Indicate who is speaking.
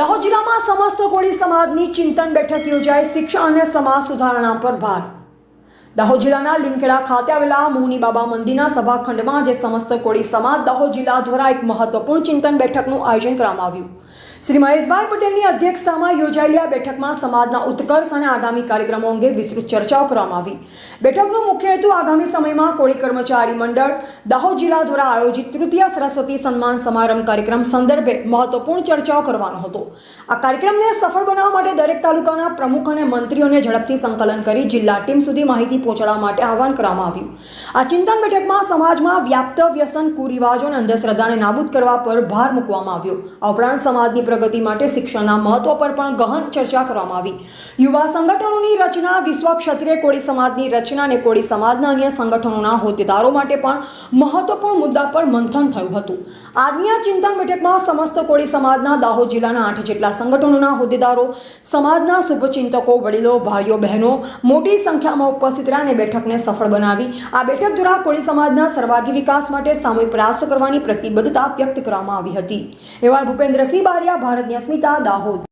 Speaker 1: દાહોદ જિલ્લામાં સમસ્ત કોળી સમાજની ચિંતન બેઠક યોજાઈ શિક્ષણ અને સમાજ સુધારણા પર ભાર। દાહોદ જિલ્લાના લીમખેડા ખાતે આવેલા મુની બાબા મંદિરના સભાખંડમાં જે સમસ્ત કોળી સમાજ દાહોદ જિલ્લા દ્વારા એક મહત્વપૂર્ણ ચિંતન બેઠકનું આયોજન કરવામાં આવ્યું। શ્રી મહેશભાઈ પટેલની અધ્યક્ષતામાં યોજાયેલી આ બેઠકમાં સમાજના ઉત્કર્ષ અને આગામી કાર્યક્રમો અંગે વિસ્તૃત ચર્ચાઓ કરવામાં આવી। બેઠકનો મુખ્ય હેતુ આગામી સમયમાં કોળી કર્મચારી મંડળ દાહોદ જિલ્લા દ્વારા આયોજિત તૃતીય સરસ્વતી સન્માન સમારંભ કાર્યક્રમ સંદર્ભે મહત્વપૂર્ણ ચર્ચાઓ કરવાનો હતો। આ કાર્યક્રમને સફળ બનાવવા માટે દરેક તાલુકાના પ્રમુખ અને મંત્રીઓને ઝડપથી સંકલન કરી જિલ્લા ટીમ સુધી માહિતી પહોંચાડવા માટે આહવાન કરવામાં આવ્યું। આ ચિંતન બેઠકમાં સમાજમાં વ્યાપ્ત વ્યસન કુરિવાજો અને અંધશ્રદ્ધાને નાબૂદ કરવા પર ભાર મૂકવામાં આવ્યો। આ ઉપરાંત સમાજની પ્રગતિ માટે શિક્ષણના મહત્વ પર પણ ગહન ચર્ચા કરવામાં આવી। યુવા સંગઠનોની રચના, વિશ્વ ક્ષત્રિય કોળી સમાજની રચના અને કોળી સમાજના અન્ય સંગઠનોના હોદ્દેદારો માટે પણ મહત્વપૂર્ણ મુદ્દા પર મંથન થયું હતું। આજની આ ચિંતન બેઠકમાં સમસ્ત કોળી સમાજના દાહોદ જિલ્લાના 8 જેટલા સંગઠનોના હોદ્દેદારો, સમાજના શુભચિંતકો, વડીલો, ભાઈઓ, બહેનો મોટી સંખ્યામાં ઉપસ્થિત રહ્યા અને બેઠકને સફળ બનાવી આ બેઠક દ્વારા કોળી સમાજના સર્વાંગી વિકાસ માટે સામૂહિક પ્રયાસો કરવાની પ્રતિબદ્ધતા વ્યક્ત કરવામાં આવી હતી। એવા ભૂપેન્દ્રસિંહ બારિયા, ભારતની અસ્મિતા, દાહોદ।